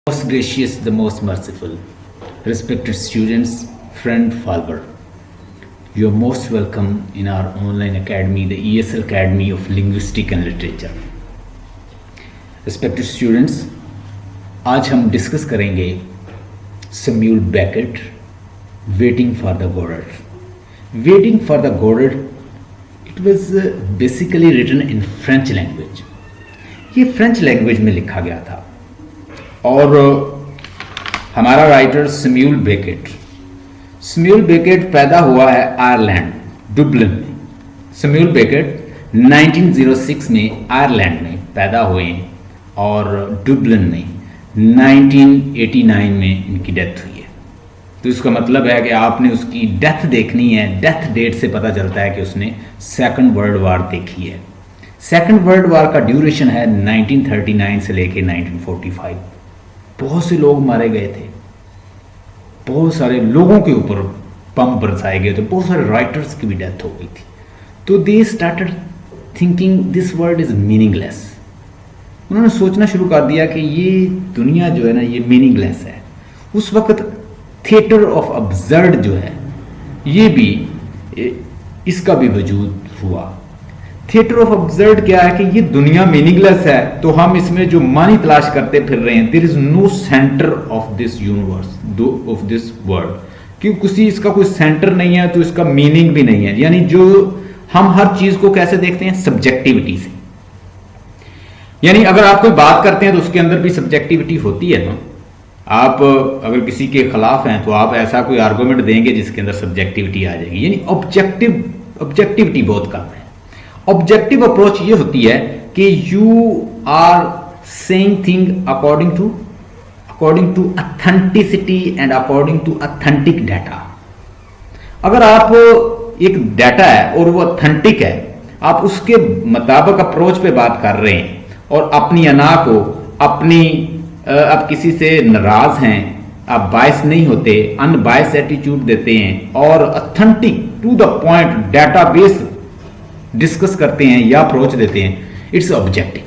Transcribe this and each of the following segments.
Most gracious, the most merciful, respected students, friend Falber, you are most welcome in our online academy, the ESL Academy of Linguistic and Literature. Respected students, आज हम discuss करेंगे Samuel Beckett waiting for the Godot. Waiting for the Godot it was basically written in French language. ये French language में लिखा गया था और हमारा राइटर सैम्यूल बेकेट पैदा हुआ है आयरलैंड डुबलिन में। सैम्यूल बेकेट 1906 में आयरलैंड में पैदा हुए और डुबलिन में 1989 में इनकी डेथ हुई है। तो इसका मतलब है कि आपने उसकी डेथ देखनी है। डेथ डेट से पता चलता है कि उसने सेकंड वर्ल्ड वार देखी है। सेकंड वर्ल्ड वार का ड्यूरेशन है 1939 से लेके 1945। बहुत से लोग मारे गए थे, बहुत सारे लोगों के ऊपर बम बरसाए गए थे, बहुत सारे राइटर्स की भी डेथ हो गई थी। तो they started thinking this world is meaningless. उन्होंने सोचना शुरू कर दिया कि ये दुनिया जो है ना, ये मीनिंगलेस है। उस वक्त थिएटर ऑफ अब्सर्ड जो है, ये भी इसका भी वजूद हुआ। थिएटर ऑफ अब्सर्ड क्या है कि ये दुनिया मीनिंगलेस है, तो हम इसमें जो मानी तलाश करते फिर रहे हैं। There is no centre of this universe, of this world, क्योंकि किसी इसका कोई सेंटर नहीं है तो इसका मीनिंग भी नहीं है। यानी जो हम हर चीज को कैसे देखते हैं, सब्जेक्टिविटी से। यानी अगर आप कोई बात करते हैं तो उसके अंदर भी सब्जेक्टिविटी होती है ना। आप अगर किसी के खिलाफ हैं तो आप ऐसा कोई आर्गुमेंट देंगे जिसके अंदर सब्जेक्टिविटी आ जाएगी। यानी ऑब्जेक्टिविटी बहुत कम है। ऑब्जेक्टिव अप्रोच ये होती है कि you are saying thing according to authenticity and according to authentic data. अगर आप एक डाटा है और वो ऑथेंटिक है, आप उसके मुताबिक अप्रोच पे बात कर रहे हैं और अपनी अना को आप किसी से नाराज हैं, आप बायस नहीं होते, अनबायस एटीट्यूड देते हैं और authentic to the point database discuss करते हैं या अप्रोच देते हैं, इट्स ऑब्जेक्टिव।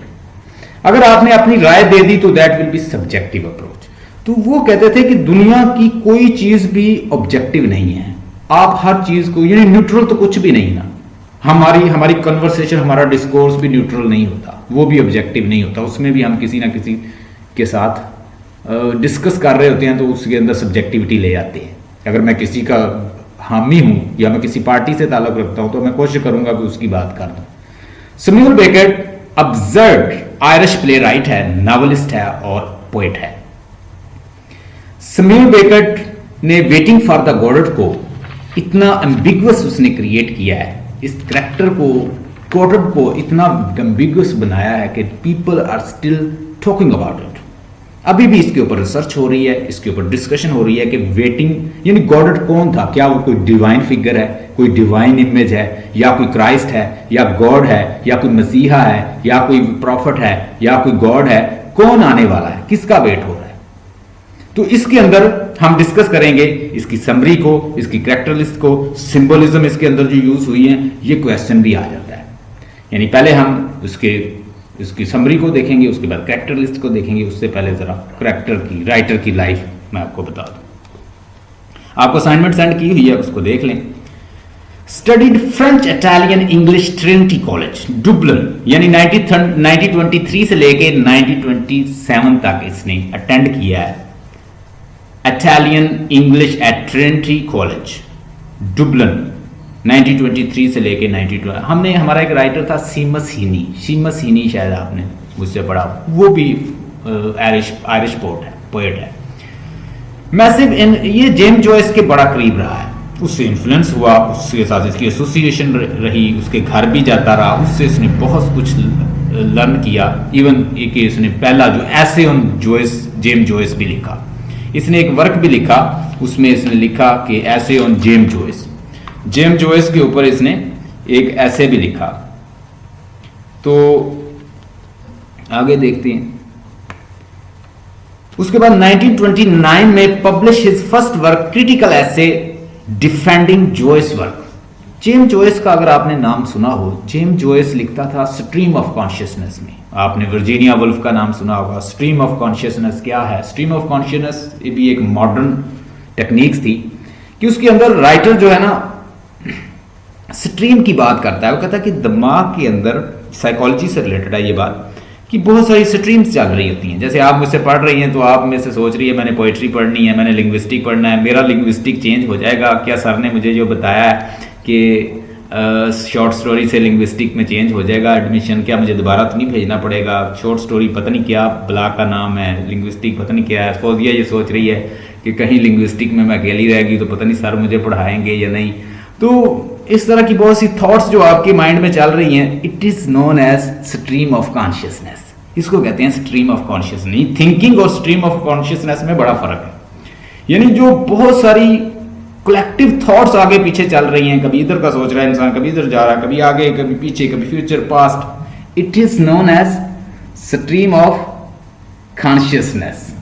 अगर आपने अपनी राय दे दी तो that will be subjective approach. तो वो कहते थे कि दुनिया की कोई चीज भी ऑब्जेक्टिव नहीं है। आप हर चीज को, यानी न्यूट्रल तो कुछ भी नहीं ना। हमारी कन्वर्सेशन, हमारा डिस्कोर्स भी न्यूट्रल नहीं होता, वो भी ऑब्जेक्टिव नहीं होता। उसमें भी हम किसी ना किसी के साथ डिस्कस कर रहे होते हैं तो उसके अंदर सब्जेक्टिविटी ले आते हैं। अगर मैं किसी का हामी हूं या मैं किसी पार्टी से ताल्लुक रखता हूं तो मैं कोशिश करूंगा कि उसकी बात कर दूं। Samuel Beckett absurd Irish play right है, नॉवेलिस्ट है और पोएट है। सैम्यूल बेकेट ने वेटिंग फॉर द गॉडेट को इतना एम्बिगुअस उसने क्रिएट किया है, इस करैक्टर को, गॉडेट को इतना एम्बिगुअस बनाया है कि people are still talking about it. अभी भी इसके ऊपर रिसर्च हो रही है, इसके ऊपर डिस्कशन हो रही है कि वेटिंग यानी गॉडेट कौन था। क्या वो कोई डिवाइन फिगर है, कोई डिवाइन इमेज है, या कोई क्राइस्ट है, या गॉड है, या कोई मसीहा है, या कोई प्रॉफिट है, या कोई गॉड है। कौन आने वाला है, किसका वेट हो रहा है। तो इसके अंदर हम डिस्कस करेंगे इसकी समरी को, इसकी कैरेक्टर लिस्ट को, सिंबलिज्म इसके अंदर जो यूज हुई है, ये क्वेश्चन भी आ जाता है। यानी पहले हम इसकी समरी को देखेंगे, उसके बाद कैरेक्टर लिस्ट को देखेंगे। उससे पहले जरा कैरेक्टर की, राइटर की लाइफ मैं आपको बता दूं। आपको असाइनमेंट सेंड की हुई है, उसको देख लें। Studied French, Italian, English, Trinity college Dublin, यानी 1923 से लेके 1927 तक इसने अटेंड किया है। Italian English at Trinity college Dublin 1923 से लेके 1920। हमने, हमारा एक राइटर था सीमस हीनी, शायद आपने मुझसे पढ़ा, वो भी आयरिश पोएट है। मैसिव इन, ये जेम्स जॉयस के बड़ा करीब रहा है, उससे इन्फ्लुएंस हुआ, उसके साथ इसकी एसोसिएशन रही, उसके घर भी जाता रहा, उससे इसने बहुत कुछ लर्न किया। इवन एक इसने पहला जो ऐसे ऑन जॉयस, जेम्स जॉयस भी लिखा। इसने एक वर्क भी लिखा, उसमें इसने लिखा कि ऐसे ऑन जेम्स जॉयस के ऊपर इसने एक ऐसे भी लिखा। तो आगे देखते हैं। उसके बाद 1929 में publish his first work, critical essay defending Joyce work. James Joyce का अगर आपने नाम सुना हो, जेम्स जॉयस लिखता था स्ट्रीम ऑफ कॉन्शियसनेस में। आपने वर्जीनिया वुल्फ का नाम सुना होगा। स्ट्रीम ऑफ कॉन्शियसनेस क्या है? स्ट्रीम ऑफ कॉन्शियसनेस ये भी एक मॉडर्न टेक्निक्स थी कि उसके अंदर राइटर जो है ना स्ट्रीम की बात करता है। वो कहता है कि दिमाग के अंदर, साइकोलॉजी से रिलेटेड है ये बात, कि बहुत सारी स्ट्रीम्स चल रही होती हैं। जैसे आप मुझसे पढ़ रही हैं तो आप में से सोच रही है मैंने पोइट्री पढ़नी है, मैंने लिंग्विस्टिक पढ़ना है, मेरा लिंग्विस्टिक चेंज हो जाएगा क्या? सर ने मुझे जो बताया है कि शॉर्ट स्टोरी से लिंग्विस्टिक में चेंज हो जाएगा एडमिशन, क्या मुझे दोबारा तो नहीं भेजना पड़ेगा? शॉर्ट स्टोरी पता नहीं क्या बला का नाम है, लिंग्विस्टिक पता नहीं क्या है। फौजिया ये सोच रही है कि कहीं लिंग्विस्टिक में मैं अकेली रहेगी तो पता नहीं सर मुझे पढ़ाएंगे या नहीं। तो इस तरह की बहुत सी थॉट्स जो आपके माइंड में चल रही हैं, it is known as stream of consciousness. इसको कहते हैं स्ट्रीम ऑफ कॉन्शियसनेस। थिंकिंग और स्ट्रीम ऑफ कॉन्शियसनेस में बड़ा फर्क है। यानी जो बहुत सारी कलेक्टिव थॉट्स आगे पीछे चल रही हैं, कभी इधर का सोच रहा है इंसान, कभी इधर जा रहा है, कभी आगे कभी पीछे, कभी future past, it is known as stream of consciousness.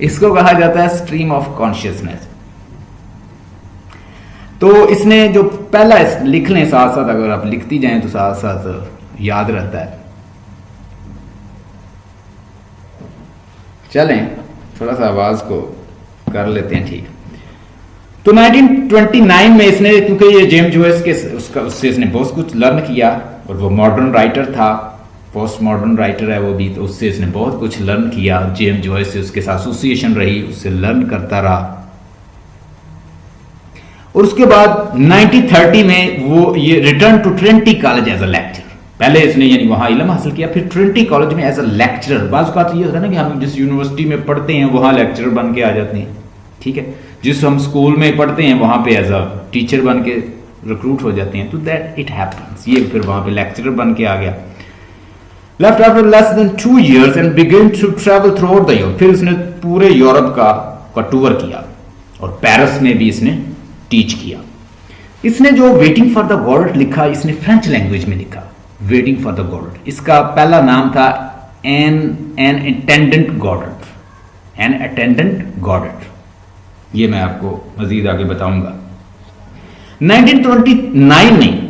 इसको कहा जाता है स्ट्रीम ऑफ कॉन्शियसनेस। तो इसने जो पहला लिख लें साथ साथ, अगर आप लिखती जाएं तो साथ साथ याद रहता है। चलें थोड़ा सा आवाज को कर लेते हैं ठीक। तो 1929 में इसने, क्योंकि ये जेम्स जॉयस के उससे इसने बहुत कुछ लर्न किया और वो मॉडर्न राइटर था, पोस्ट मॉडर्न राइटर है वो भी, तो उससे इसने बहुत कुछ लर्न किया। जेम्स जॉयस से उसके साथ एसोसिएशन रही, उससे लर्न करता रहा। और उसके बाद 1930 में वो ये return to Trinity college as a lecturer. पहले इसने यानी वहां इल्म हासिल किया, फिर ट्रिनिटी कॉलेज में एज अ लेक्चरर। बात तो ये होता है ना कि हम जिस यूनिवर्सिटी में पढ़ते हैं वहां लेक्चरर बन के आ जाते हैं, ठीक है। जिस हम स्कूल में पढ़ते हैं वहां पे एज अ टीचर बन के रिक्रूट हो जाते हैं, तो दैट इट हैपेंस। ये फिर वहां पे लेक्चरर बन के आ गया। Left after less than 2 years and begin to travel throughout the Europe. फिर इसने पूरे यूरोप का टूर किया और पेरिस में भी इसने टीच किया। इसने जो वेटिंग फॉर द गॉड लिखा, इसने फ्रेंच लैंग्वेज में लिखा, वेटिंग फॉर द गॉड। इसका पहला नाम था एन अटेंडेंट गॉडेट, एन अटेंडेंट गॉडेट। ये मैं आपको मजीद आगे बताऊंगा। 1929 में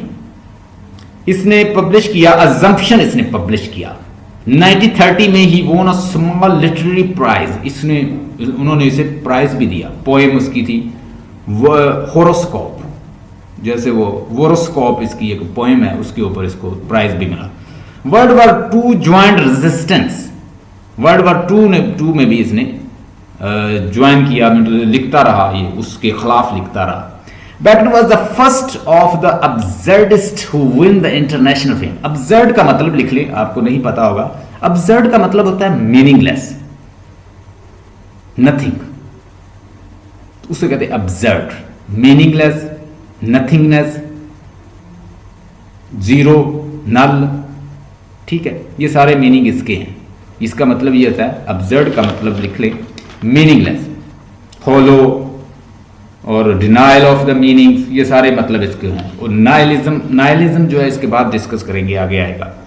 इसने पब्लिश किया अजम्पशन, इसने पब्लिश किया। 1930 में ही वोन अ स्मॉल लिटरेरी प्राइज, उन्होंने इसे प्राइज भी दिया। पोएम उसकी थी होरोस्कोप, जैसे वो वोरोस्कोप इसकी एक पोएम है, उसके ऊपर इसको प्राइज भी मिला। World war 2 joint resistance, world war 2 में भी इसने ज्वाइन किया, लिखता रहा, ये उसके खिलाफ लिखता रहा। Batten was the first of the absurdist who win the international fame. Absurd का मतलब लिख ले, आपको नहीं पता होगा। अब्सर्ड का मतलब होता है मीनिंगलेस, नथिंग, उसे कहते हैं अब्सर्ड। मीनिंगलेस, नथिंगनेस, जीरो, नल, ठीक है, ये सारे मीनिंग इसके हैं। इसका मतलब ये होता है, अब्सर्ड का मतलब लिख ले मीनिंगलेस, होलो और डिनाइल ऑफ द मीनिंग्स, ये सारे मतलब इसके हैं। और नाइलिज्म जो है इसके बाद डिस्कस करेंगे, आगे आएगा।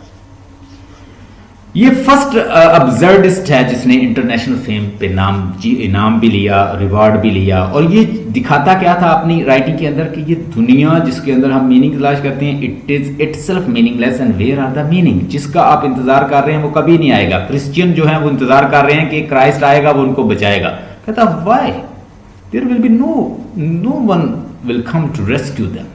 ये फर्स्ट अब्सर्डिस्ट है जिसने इंटरनेशनल फेम पे इनाम भी लिया, रिवार्ड भी लिया। और ये दिखाता क्या था अपनी राइटिंग के अंदर कि ये दुनिया जिसके अंदर हम मीनिंग तलाश करते हैं, it is itself meaningless and where are the meaning. जिसका आप इंतजार कर रहे हैं वो कभी नहीं आएगा। क्रिश्चियन जो है वो इंतजार कर रहे हैं कि क्राइस्ट आएगा, वो उनको बचाएगा। कहता why there will be no one will come to rescue them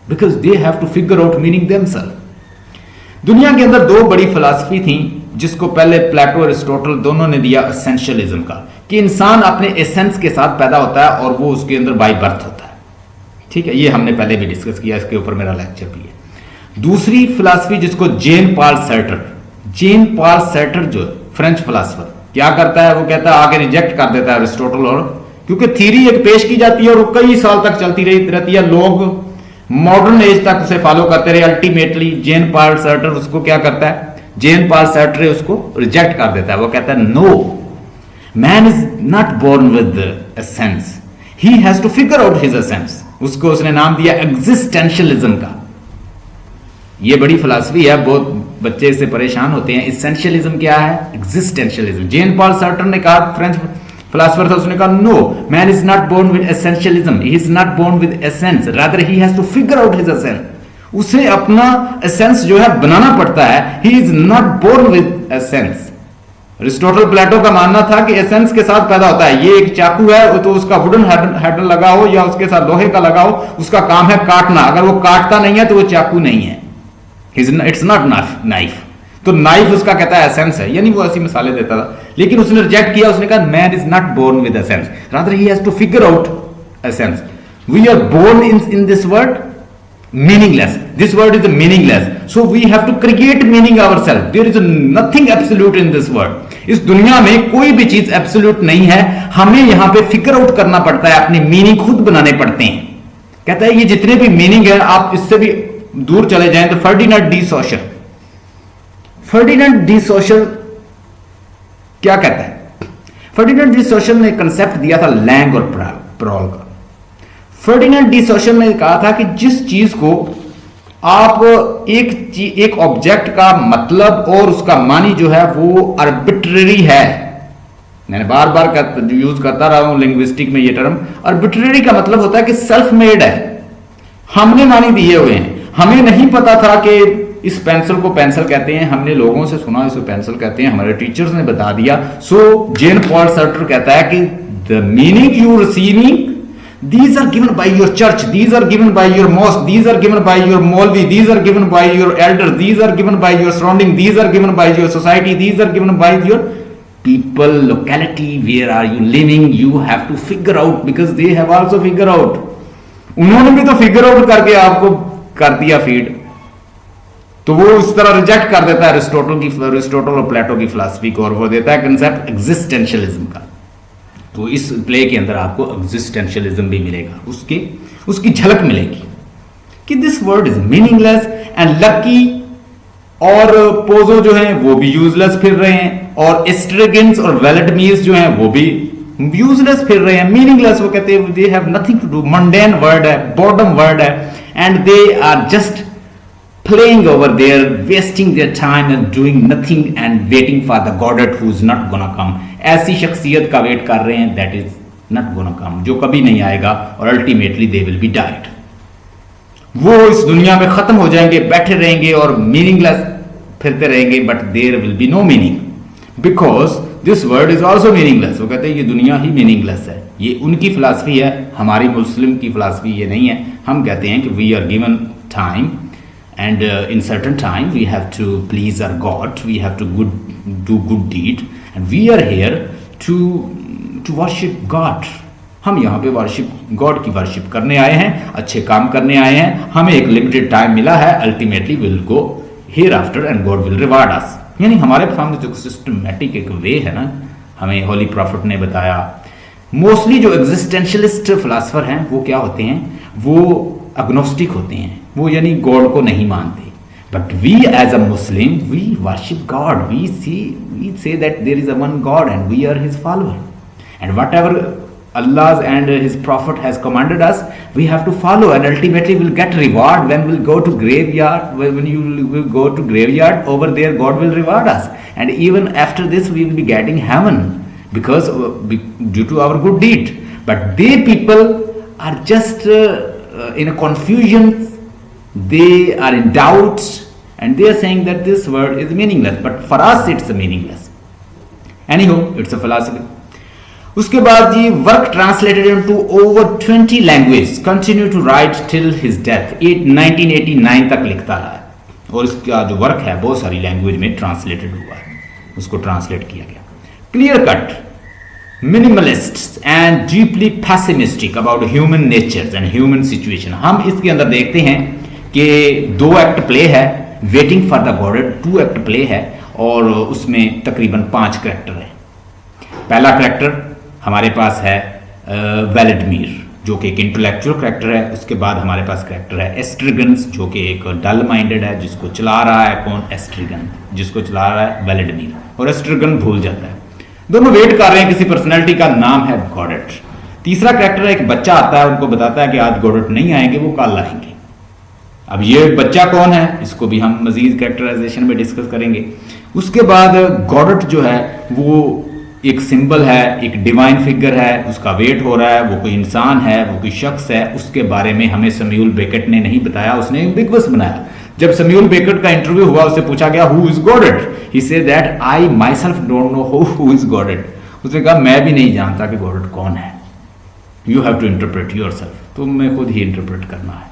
because they have to figure out meaning themselves. दुनिया के अंदर 2 बड़ी फिलॉसफी थी जिसको पहले प्लेटो और एरिस्टोटल दोनों ने दिया एसेंशियलिज्म का, कि इंसान अपने एसेंस के साथ पैदा होता है और वो उसके अंदर बाय बर्थ होता है, ठीक है। ये हमने पहले भी डिस्कस किया, इसके ऊपर मेरा लेक्चर भी है। दूसरी फिलॉसफी जिसको जेन पॉल सार्टर जो फ्रेंच फिलॉसफर क्या करता है, वो कहता है आगे रिजेक्ट कर देता है एरिस्टोटल, और क्योंकि थ्योरी एक पेश की जाती है और वो कई साल तक चलती रहती है, लोग मॉडर्न एज तक उसे फॉलो करते रहे। अल्टीमेटली जेन पॉल सार्टर उसको क्या करता है, जेन पॉल सार्ट्रे उसको रिजेक्ट कर देता है। वो कहता है no, man is not born with essence, he has to figure out his essence. उसको उसने नाम दिया एग्जिस्टेंशियलिज्म का। ये बड़ी फिलॉसफी है, बहुत बच्चे इससे परेशान होते हैं। एसेंशियलिज्म क्या है, एग्जिस्टेंशियलिज्म। जेन पॉल सार्टर ने कहा फ्रेंच फिलोसफर था, उसने कहा no, man is not born with essentialism, he is not born with essence, rather he has to figure out his essence. उसे अपना एसेंस जो है बनाना पड़ता है, he is not born with essence. Aristotle Plato का मानना था कि एसेंस के साथ पैदा होता है। ये एक चाकू है तो उसका वुडन हैंडल लगा हो या उसके साथ लोहे का लगा हो, उसका काम है काटना, अगर वो काटता नहीं है तो वो चाकू नहीं है, इट्स नॉट नाइफ। तो नाइफ उसका कहता है एसेंस है, यानी वो ऐसी मिसालें देता था, लेकिन उसने रिजेक्ट किया। उसने कहा man is not born with essence, rather he has to figure out essence. We are born in this word meaningless, this word is meaningless, so we have to create meaning ourselves. There is nothing absolute in this world. इस दुनिया में कोई भी चीज absolute नहीं है, हमें यहां पे फिगर आउट करना पड़ता है, अपने मीनिंग खुद बनाने पड़ते हैं। कहता है ये जितने भी मीनिंग है, आप इससे भी दूर चले जाएं तो फर्डिनेंड डी सोशल क्या कहता है? फर्डिनेंड डी सोशल ने कंसेप्ट दिया था लैंग और प्रॉल का। फर्डिनेंड डी सोशल ने कहा था कि जिस चीज को आप एक ऑब्जेक्ट का मतलब और उसका मानी जो है वो आर्बिट्रेरी है, मैंने बार बार यूज करता रहा हूं लिंग्विस्टिक में ये टर्म, आर्बिट्रेरी का मतलब होता है कि सेल्फ मेड है, हमने मानी दिए हुए हैं, हमें नहीं पता था कि इस पेंसिल को पेंसिल कहते हैं, हमने लोगों से सुना इसे पेंसिल कहते हैं, हमारे टीचर्स ने बता दिया। सो जेन पॉल सर्टर कहता है कि the meaning you receiving, these are given by your church, these are given by your mosque, these are given by your Maulvi, these are given by your elders, these are given by your surrounding, these are given by your society, these are given by your people, locality, where are you living, you have to figure out because they have also figure out. उन्होंने भी तो figure out करके आपको कर दिया feed, तो वो इस तरह रिजेक्ट कर देता है अरिस्टोटल और प्लेटो की फिलॉसफी को, और वो देता है कंसेप्ट एग्जिस्टेंशियलिज्म का। तो इस प्ले के अंदर आपको एग्जिस्टेंशियलिज्म भी मिलेगा, उसकी झलक मिलेगी कि this word is meaningless and lucky, और पोजो जो है वो भी यूजलेस फिर रहे हैं, और एस्ट्रेगेंस और वेलेडमीज जो हैं वो भी यूजलेस फिर रहे हैं, मीनिंगलेस। वो कहते हैं they have nothing to do, mundane word है, बॉर्डम वर्ड है, and they are just playing over there, wasting their time and doing nothing and waiting for the godhead who is not gonna come. ऐसी शख्सियत का wait कर रहे हैं that is not gonna come, जो कभी नहीं आएगा, और ultimately they will be died. वो इस दुनिया में खत्म हो जाएंगे, बैठे रहेंगे और meaningless फिरते रहेंगे, but there will be no meaning because this word is also meaningless. वो कहते हैं ये दुनिया ही meaningless है। ये उनकी फिलॉसफी है, हमारी मुस्लिम की फिलॉसफी ये नहीं है। हम कहते हैं कि we are given time and in certain time we have to please our God, we have to do good deed, and we are here to worship God. हम यहाँ पे वर्शिप गॉड की वर्शिप करने आए हैं, अच्छे काम करने आए हैं, हमें एक लिमिटेड टाइम मिला है, ultimately will go hereafter and God will reward us. यानी हमारे सामने जो सिस्टमेटिक एक वे है ना, हमें होली प्रॉफिट ने बताया। मोस्टली जो एग्जिस्टेंशियलिस्ट फिलोसफर हैं वो क्या होते हैं, वो अग्नोस्टिक होते हैं, वो यानी गॉड को नहीं मानते। But we as a Muslim we worship God, we say that there is a one God and we are his follower, and whatever Allah's and his prophet has commanded us, we have to follow, and ultimately we'll get reward when we'll go to graveyard. When you will go to graveyard, over there God will reward us, and even after this we will be getting heaven because due to our good deed. But they people are just in a confusion, they are in doubts, and they are saying that this word is meaningless, but for us it's meaningless. Anyhow, it's a philosophy. उसके बाद जी work translated into over 20 language, continue to write till his death, 1989 तक लिखता रहा है, और इसका जो वर्क है बहुत सारी लैंग्वेज में ट्रांसलेटेड हुआ है, उसको ट्रांसलेट किया गया। Clear cut, minimalist and deeply pessimistic about human nature and human situation. हम इसके अंदर देखते हैं कि 2 एक्ट प्ले है, waiting for the godhead 2 act play है, और उसमें तकरीबन 5 करैक्टर है। पहला करैक्टर हमारे पास है वेलेडमीर, जो कि एक इंटेलेक्चुअल करैक्टर है। उसके बाद हमारे पास करैक्टर है एस्ट्रिगन्स, जो कि एक डल माइंडेड है, जिसको चला रहा है कौन, एस्ट्रिगन, जिसको चला रहा है वेलेडमीर, और एस्ट्रिगन भूल जाता है। दोनों वेट कर रहे हैं किसी पर्सनैलिटी का, नाम है गॉडेट। तीसरा करैक्टर एक बच्चा आता है, उनको बताता है कि आज गॉडेट नहीं आएंगे, वो कल आएंगे। अब ये बच्चा कौन है, इसको भी हम मजीद कैरेक्टराइजेशन में डिस्कस करेंगे। उसके बाद गॉडेट जो है वो एक सिंबल है, एक डिवाइन फिगर है, उसका वेट हो रहा है, वो कोई इंसान है, वो कोई शख्स है, उसके बारे में हमें सैमुअल बेकेट ने नहीं बताया, उसने एम्बिगुअस बनाया। जब सैमुअल बेकेट का इंटरव्यू हुआ, उससे पूछा गया who is godhead, he said that I my self don't know who is godhead. उसने कहा मैं भी नहीं जानता कि गॉडेड कौन है, you have to interpret yourself, तुम्हें खुद ही इंटरप्रेट करना है।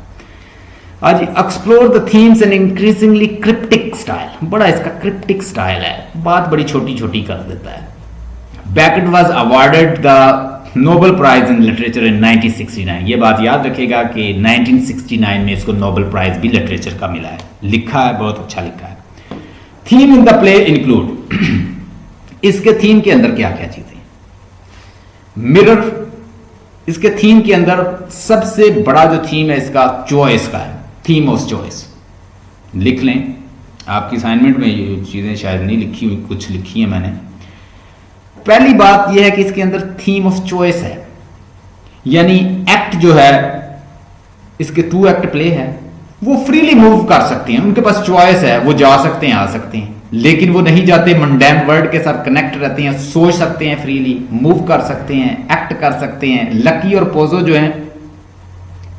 आज explore the themes and increasingly cryptic style, बड़ा इसका क्रिप्टिक स्टाइल है, बात बड़ी छोटी छोटी कर देता है। Beckett was awarded the Nobel Prize in Literature in 1969। ये बात याद रखेगा कि 1969 में इसको नोबेल प्राइज भी लिटरेचर का मिला है, लिखा है, बहुत अच्छा लिखा है। Theme in the play include, इसके थीम के अंदर क्या क्या चीजें, मिरर, इसके थीम के अंदर सबसे बड़ा जो थीम है इसका चॉइस का है, थीम ऑफ चॉइस। लिख लें, आपकी असाइनमेंट में ये चीजें शायद नहीं लिखी हुई, कुछ लिखी है मैंने। पहली बात यह है कि इसके अंदर थीम ऑफ चॉइस है, यानी एक्ट जो है, इसके 2 एक्ट प्ले है, वो फ्रीली मूव कर सकते हैं, उनके पास चॉइस है, वो जा सकते हैं, आ सकते हैं, लेकिन वो नहीं जाते, मंडैन वर्ल्ड के साथ कनेक्ट रहते हैं, सोच सकते हैं, फ्रीली मूव कर सकते हैं, एक्ट कर सकते हैं। लकी और पोजो जो है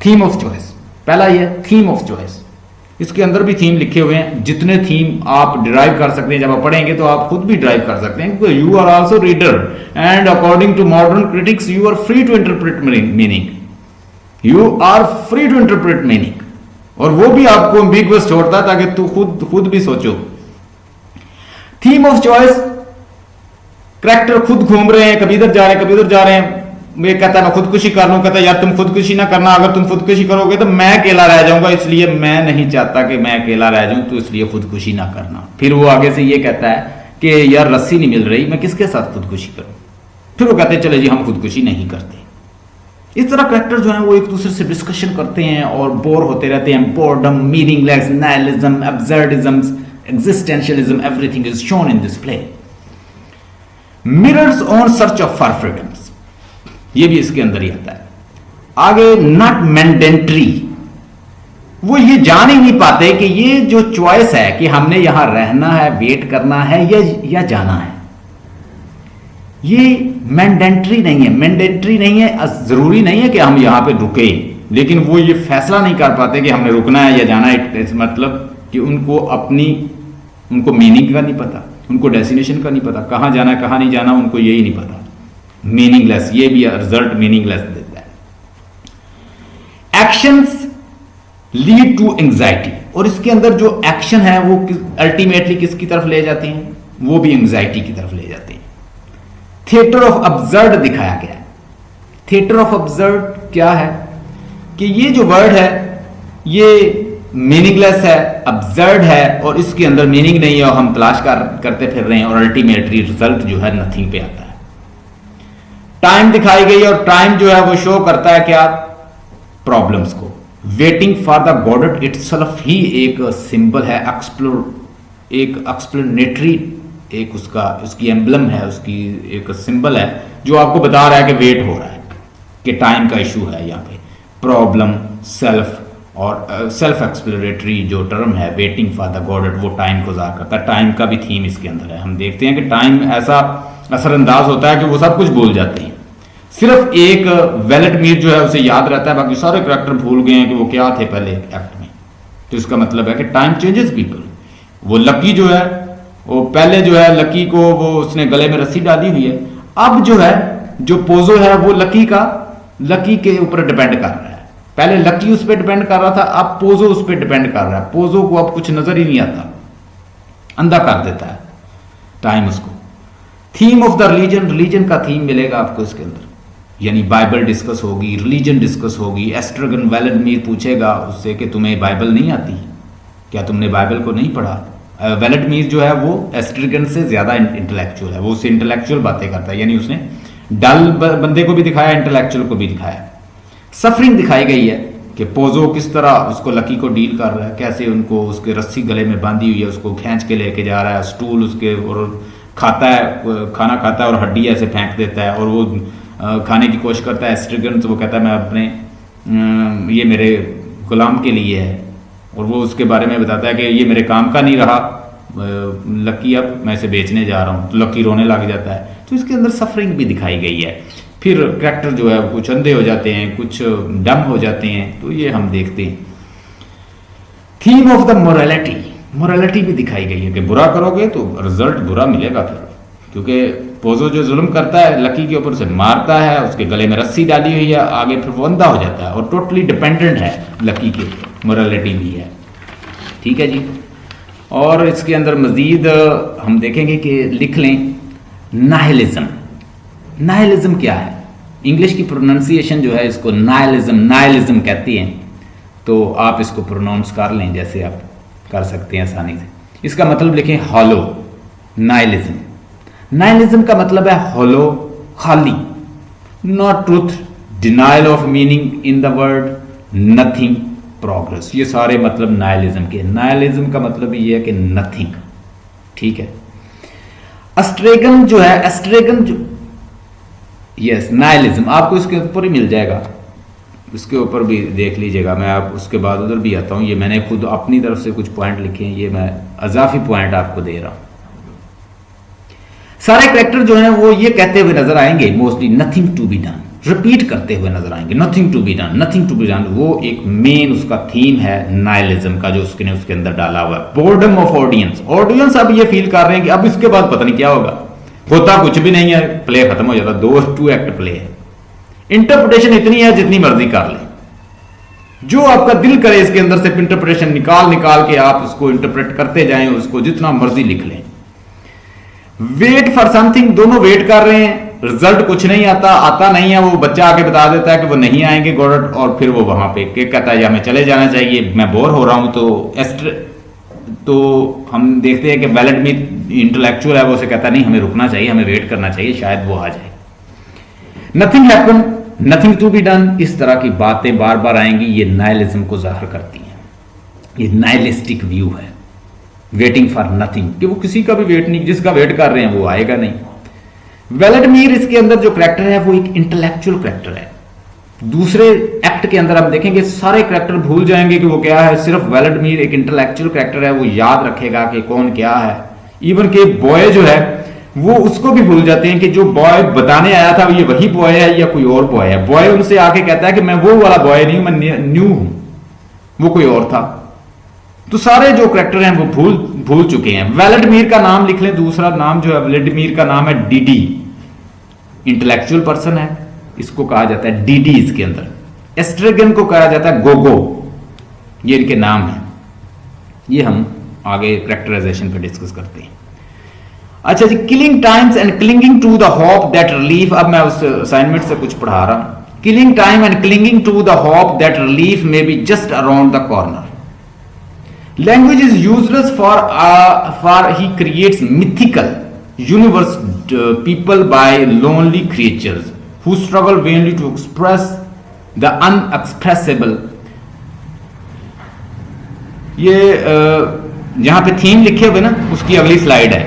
थीम ऑफ चॉइस, पहला ये थीम ऑफ चॉइस, इसके अंदर भी थीम लिखे हुए हैं, जितने थीम आप डिराइव कर सकते हैं, जब आप पढ़ेंगे तो आप खुद भी डिराइव कर सकते हैं। You are also reader and according to modern critics you are free to interpret meaning, you are free to interpret meaning, और वो भी आपको एम्बिगुअस छोड़ता है ताकि तू खुद भी सोचो। थीम ऑफ चॉइस, करैक्टर खुद घूम रहे हैं, कभी इधर जा रहे हैं, कभी उधर जा रहे हैं, मैं कहता है मैं खुदकुशी कर लूं, कहता है यार तुम खुदकुशी ना करना, अगर तुम खुदकुशी करोगे तो मैं अकेला रह जाऊंगा, इसलिए मैं नहीं चाहता कि मैं अकेला रह जाऊं, तो इसलिए खुदकुशी ना करना। फिर वो आगे से ये कहता है कि यार रस्सी नहीं मिल रही, मैं किसके साथ खुदकुशी करूं, फिर वो कहते हैं चले जी हम खुदकुशी नहीं करते। इस तरह करैक्टर जो है वो एक दूसरे से डिस्कशन करते हैं और बोर होते रहते हैं। Boredom, meaningless, nihilism, absurdism, existentialism, everything is shown in this play. Mirrors on search of for freedoms, ये भी इसके अंदर ही आता है। आगे नॉट मैंडेटरी, वो ये जान ही नहीं पाते कि ये जो चॉइस है कि हमने यहां रहना है, वेट करना है या जाना है, ये मैंडेटरी नहीं है, मैंडेटरी नहीं है, जरूरी नहीं है कि हम यहां पे रुके, लेकिन वो ये फैसला नहीं कर पाते कि हमने रुकना है या जाना है। इस मतलब कि उनको मीनिंग का नहीं पता, उनको डेस्टिनेशन का नहीं पता, कहां जाना है कहां नहीं जाना, उनको यही नहीं पता। मीनिंगलेस, ये भी रिजल्ट मीनिंगलेस देता है। एक्शंस लीड टू एंजाइटी, और इसके अंदर जो एक्शन है वो अल्टीमेटली किसकी तरफ ले जाते हैं, वो भी एंजाइटी की तरफ ले जाते हैं। थिएटर ऑफ अब्सर्ड दिखाया गया है। थिएटर ऑफ अब्सर्ड क्या है कि ये जो वर्ड है ये मीनिंगलेस है, अब्सर्ड है, और इसके अंदर मीनिंग नहीं है और हम तलाश करते फिर रहे हैं, और अल्टीमेटली रिजल्ट जो है नथिंग पे आता है। टाइम दिखाई गई, और टाइम जो है वो शो करता है क्या, प्रॉब्लम्स को। Waiting for the Godot itself ही एक सिंबल है, एक एक्सप्लेनेटरी, एक उसकी एम्बलम है, उसकी एक सिंबल है जो आपको बता रहा है कि वेट हो रहा है, कि टाइम का इशू है यहाँ पे। प्रॉब्लम, सेल्फ, और सेल्फ एक्सप्लोरेटरी जो टर्म है वेटिंग फॉर द गॉडेड, वो टाइम को ज़ाहिर करता है। टाइम का भी थीम इसके अंदर है। हम देखते हैं कि टाइम ऐसा असरअंदाज होता है कि वो सब कुछ भूल जाते हैं, सिर्फ एक वेलेडमीर जो है उसे याद रहता है, बाकी सारे करैक्टर भूल गए हैं कि वो क्या थे पहले एक्ट में। तो इसका मतलब है कि टाइम चेंजेस पीपल। वो लकी जो है वो पहले जो है लकी को वो उसने गले में रस्सी डाली हुई है, अब जो है जो पोजो है वो लकी के ऊपर डिपेंड कर रहा है। पहले लकी उस पर डिपेंड कर रहा था, अब पोजो उस पर डिपेंड कर रहा है। पोजो को अब कुछ नजर ही नहीं आता, अंधा कर देता है टाइम उसको। थीम ऑफ द रिलीजन का थीम मिलेगा आपको इसके अंदर, यानी बाइबल डिस्कस होगी, रिलीजन डिस्कस होगी। एस्ट्रगन वेलेडमीर पूछेगा उससे कि तुम्हें बाइबल नहीं आती, क्या तुमने बाइबल को नहीं पढ़ा। वेलेडमीर जो है वो एस्ट्रगन से ज्यादा इंटेलेक्चुअल है, वो उससे इंटेलेक्चुअल बातें करता है, यानी उसने डल बंदे को भी दिखाया, इंटेलेक्चुअल को भी दिखाया। सफरिंग दिखाई गई है कि पोजो किस तरह उसको लकी को डील कर रहा है, कैसे उनको उसके रस्सी गले में बांधी हुई है, उसको खींच के लेके जा रहा है, स्टूल उसके, और खाना खाता है और हड्डी ऐसे फेंक देता है, और वो खाने की कोशिश करता है एस्ट्रगन, तो वो कहता है मैं अपने ये मेरे गुलाम के लिए है, और वो उसके बारे में बताता है कि ये मेरे काम का नहीं रहा, लकी अब मैं इसे बेचने जा रहा हूँ, तो लकी रोने लग जाता है। तो इसके अंदर सफरिंग भी दिखाई गई है। फिर कैरेक्टर जो है कुछ अंधे हो जाते हैं, कुछ डम हो जाते हैं, तो ये हम देखते हैं। Theme of the morality, morality भी दिखाई गई है कि बुरा करोगे तो रिजल्ट बुरा मिलेगा फिर, क्योंकि पोजो जो जुल्म करता है लकी के ऊपर से मारता है, उसके गले में रस्सी डाली हुई है, आगे फिर वो अंधा हो जाता है और टोटली डिपेंडेंट है लकी के ऊपर, मोरालिटी भी है। ठीक है जी। और इसके अंदर मजीद हम देखेंगे कि लिख लें नाइलिज्म। नाइलिज्म क्या है? इंग्लिश की प्रोनाउंसिएशन जो है इसको नाइलिज्म कहती हैं, तो आप इसको प्रोनाउंस कर लें जैसे आप कर सकते हैं आसानी से। इसका मतलब लिखें हॉलो, नाइलिज्म। नाइलिज्म का मतलब है हॉलो, खाली, not truth, denial of meaning in the word, nothing, progress. ये सारे मतलब नाइलिज्म के। नाइलिज्म का मतलब ये है कि नथिंग। ठीक है। एस्ट्रेगन जो है, एस्ट्रेगन जो, यस, नाइलिज्म आपको इसके ऊपर ही मिल जाएगा, इसके ऊपर भी देख लीजिएगा। मैं आप उसके बाद उधर भी आता हूं। ये मैंने खुद अपनी तरफ से कुछ पॉइंट लिखे हैं, ये मैं अजाफी पॉइंट आपको दे रहा हूं। सारे कैरेक्टर जो हैं वो ये कहते हुए नजर आएंगे mostly nothing to be done, repeat करते हुए नजर आएंगे, nothing to be done, nothing to be done. वो एक मेन उसका थीम है नाइलिज्म का, जो उसके अंदर डाला हुआ है। बोर्डम ऑफ ऑडियंस, ऑडियंस अब ये फील कर रहे हैं कि अब इसके बाद पता नहीं क्या होगा, होता कुछ भी नहीं है, प्ले खत्म हो जाता, 2 एक्ट प्ले है। इंटरप्रिटेशन इतनी है जितनी मर्जी कर ले, जो आपका दिल करे इसके अंदर से इंटरप्रिटेशन निकाल के आप उसको इंटरप्रेट करते जाएं, उसको जितना मर्जी लिख लें। वेट फॉर समथिंग, दोनों वेट कर रहे हैं, रिजल्ट कुछ नहीं आता नहीं है, वो बच्चा आके बता देता है कि वो नहीं आएंगे गॉडट, और फिर वो वहां पे कहता है या हमें चले जाना चाहिए, मैं बोर हो रहा हूं। तो हम देखते हैं कि वेलेडमीर इंटेलेक्चुअल है, वो उसे कहता नहीं हमें रुकना चाहिए, हमें वेट करना चाहिए, शायद वो आ जाए। Nothing happen, nothing to be done, इस तरह की बातें बार बार आएंगी, ये नाइलिज्म को जाहिर करती हैं। ये नाइलिस्टिक व्यू है, वेटिंग फॉर नथिंग, कि वो किसी का भी वेट नहीं, जिसका वेट कर रहे हैं वो आएगा नहीं। वेलेडमीर इसके अंदर जो करैक्टर है वो एक इंटेलेक्चुअल करैक्टर है। दूसरे एक्ट के अंदर आप देखेंगे सारे करैक्टर भूल जाएंगे कि वो क्या है, सिर्फ वेलेडमीर एक इंटेलेक्चुअल करैक्टर है, वो याद रखेगा कि कौन क्या है। इवन के बॉय जो है वो उसको भी भूल जाते हैं कि जो बॉय बताने आया था ये वही बॉय है या कोई और बॉय है। बॉय उनसे आके कहता है कि मैं वो वाला बॉय नहीं हूं, मैं न्यू हूं, वो कोई और था। तो सारे जो करैक्टर हैं वो भूल चुके हैं। वेलेडमीर का नाम लिख लें, दूसरा नाम जो है वेलेडमीर का नाम है डीडी, इंटेलेक्चुअल पर्सन है, इसको कहा जाता है डीडी इसके अंदर। एस्ट्रेगन को कहा जाता है गोगो, ये इनके नाम है। ये हम आगे कैरेक्टराइजेशन पे डिस्कस करते हैं। अच्छा जी, killing times and clinging to the hope that relief, अब मैं उस असाइनमेंट से कुछ पढ़ा रहा हूं। Killing time and clinging to the hope that relief may be just around the corner. Language is useless for he creates mythical universe people by lonely creatures who struggle vainly to express the unexpressible। ये जहां पे theme लिखे हुए ना उसकी अगली slide है,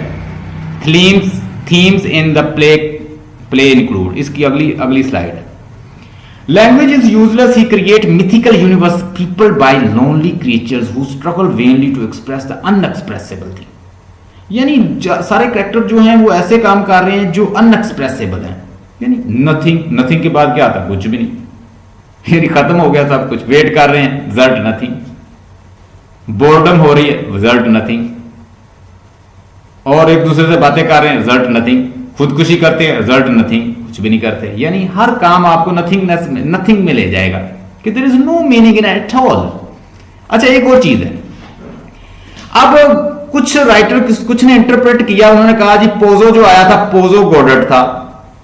themes in the play include, इसकी अगली स्लाइड है। Language is useless, he create mythical universe people by lonely creatures who struggle vainly to express the unexpressible thing। यानी सारे कैरेक्टर जो हैं वो ऐसे काम कर रहे हैं जो अनएक्सप्रेसिबल हैं, यानी नथिंग के बाद क्या आता, कुछ भी नहीं, यानी खत्म हो गया सब कुछ। वेट कर रहे हैं, रिजल्ट नथिंग। बोर्डम हो रही है, रिजल्ट नथिंग। और एक दूसरे से बातें कर रहे हैं, रिजल्ट नथिंग। खुदकुशी करते हैं, रिजल्ट नथिंग, कुछ भी नहीं करते। यानी हर काम आपको नथिंग में ले जाएगा, कि there is no meaning in at all. अच्छा, एक और चीज है, अब कुछ राइटर कुछ ने इंटरप्रेट किया, उन्होंने कहा जी पोजो जो आया था, पोजो गॉडेड था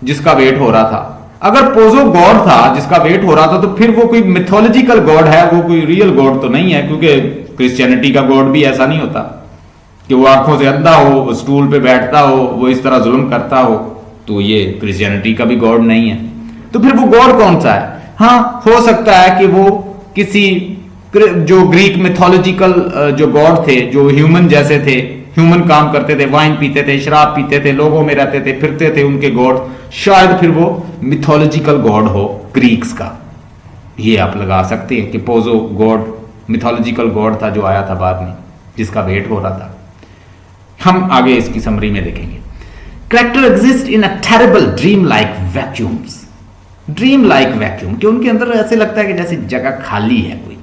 जिसका वेट हो रहा था। अगर पोजो गॉड था जिसका वेट हो रहा था, तो फिर वो कोई मिथोलॉजिकल गॉड है, वो कोई रियल गॉड तो नहीं है, क्योंकि क्रिश्चियनिटी का गॉड भी ऐसा नहीं होता कि वो आंखों से अंधा हो, वो स्टूल पे बैठता हो, वो इस तरह जुल्म करता हो। तो ये क्रिश्चियनिटी का भी गॉड नहीं है। तो फिर वो गॉड कौन सा है? हाँ, हो सकता है कि वो किसी जो ग्रीक मिथोलॉजिकल जो गॉड थे, जो ह्यूमन जैसे थे, ह्यूमन काम करते थे, वाइन पीते थे, शराब पीते थे, लोगों में रहते थे, फिरते थे, उनके गॉड, शायद फिर वो मिथोलॉजिकल गॉड हो ग्रीक्स का। ये आप लगा सकते हैं कि पोजो गॉड मिथोलॉजिकल गॉड था जो आया था बाद में, जिसका वेट हो रहा था। हम आगे इसकी समरी में देखेंगे। Character exist in a terrible dream like vacuums, dream like vacuum, कि उनके अंदर ऐसे लगता है कि जैसे जगह खाली है कोई।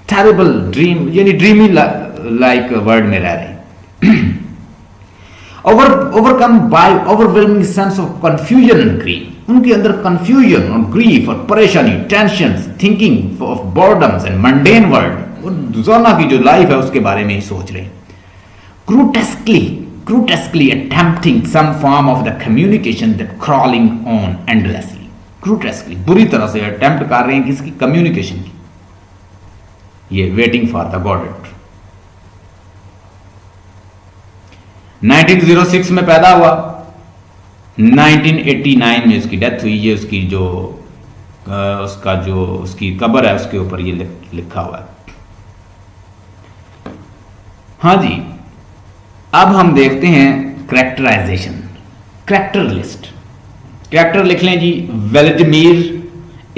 टेरेबल ड्रीम यानी ड्रीमी लाइक वर्ड में रह रहे हैं। Overcome by overwhelming sense of confusion and grief, उनके अंदर कंफ्यूजन और ग्रीफ और परेशानी, tension, thinking of boredoms and mundane world, रोजाना की जो लाइफ है उसके बारे में ही सोच रहे हैं। grotesquely attempting some form of the communication that crawling on endlessly, grotesquely बुरी तरह से अटेम्प्ट कर रहे हैं किसकी, कम्युनिकेशन की, ये वेटिंग फॉर द गॉडेट। 1906 में पैदा हुआ, 1989 में उसकी डेथ हुई। ये उसकी जो उसकी कब्र है उसके ऊपर ये लिखा हुआ है। हाँ जी, अब हम देखते हैं कैरेक्टराइजेशन, कैरेक्टर लिस्ट। कैरेक्टर लिख लें जी, व्लादिमीर,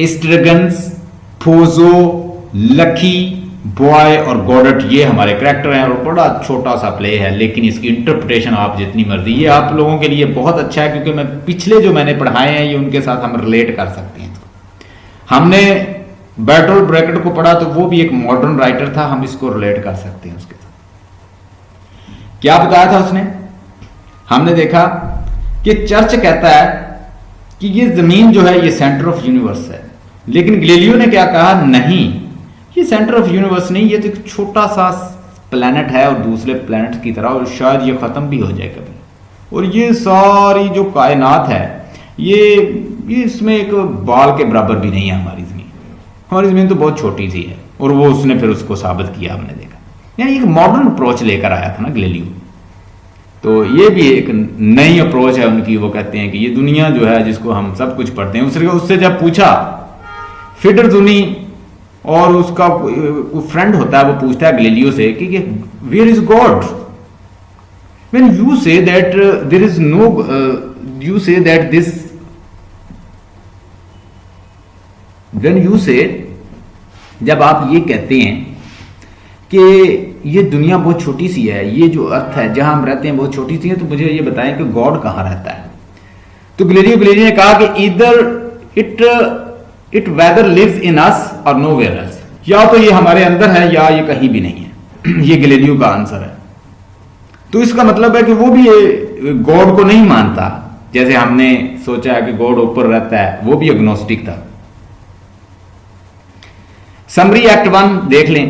स्ट्रगन्स, पोजो, लकी, बॉय और गॉडेट, ये हमारे कैरेक्टर हैं। और बड़ा छोटा सा प्ले है, लेकिन इसकी इंटरप्रिटेशन आप जितनी मर्जी, ये आप लोगों के लिए बहुत अच्छा है, क्योंकि मैं पिछले जो मैंने पढ़ाए हैं ये उनके साथ हम रिलेट कर सकते हैं। हमने बर्टोल्ट ब्रैकेट को पढ़ा तो वो भी एक मॉडर्न राइटर था, हम इसको रिलेट कर सकते हैं उसके साथ। क्या बताया था उसने, हमने देखा कि चर्च कहता है कि ये जमीन जो है ये सेंटर ऑफ यूनिवर्स है, लेकिन गैलीलियो ने क्या कहा, नहीं ये सेंटर ऑफ यूनिवर्स नहीं, ये तो एक छोटा सा प्लैनेट है और दूसरे प्लैनेट की तरह, और शायद ये खत्म भी हो जाए कभी। और ये सारी जो कायनात है ये इसमें एक बाल के बराबर भी नहीं है हमारी ज़मीन तो बहुत छोटी सी है। और वो उसने फिर उसको साबित किया, हमने देखा। यानी एक मॉडर्न अप्रोच लेकर आया था ना गैलीलियो। तो ये भी एक नई अप्रोच है उनकी। वो कहते हैं कि ये दुनिया जो है जिसको हम सब कुछ पढ़ते हैं, उससे जब पूछा फिडरजुनी और उसका फ्रेंड होता है, वो पूछता है गैलीलियो से कि where is God, when you say that there is no, you say that this, when you say, जब आप ये कहते हैं कि ये दुनिया बहुत छोटी सी है, ये जो अर्थ है जहां हम रहते हैं बहुत छोटी सी है, तो मुझे ये बताएं कि गॉड कहां रहता है। तो गैलीलियो ने कहा कि इधर इट वेदर लिव्स इन अस और नोवेयर एल्स, या तो ये हमारे अंदर है या ये कहीं भी नहीं है। ये गैलीलियो का आंसर है। तो इसका मतलब है कि वो भी गॉड को नहीं मानता, जैसे हमने सोचा है कि गॉड ऊपर रहता है, वो भी एग्नोस्टिक था। समरी एक्ट 1 देख लें।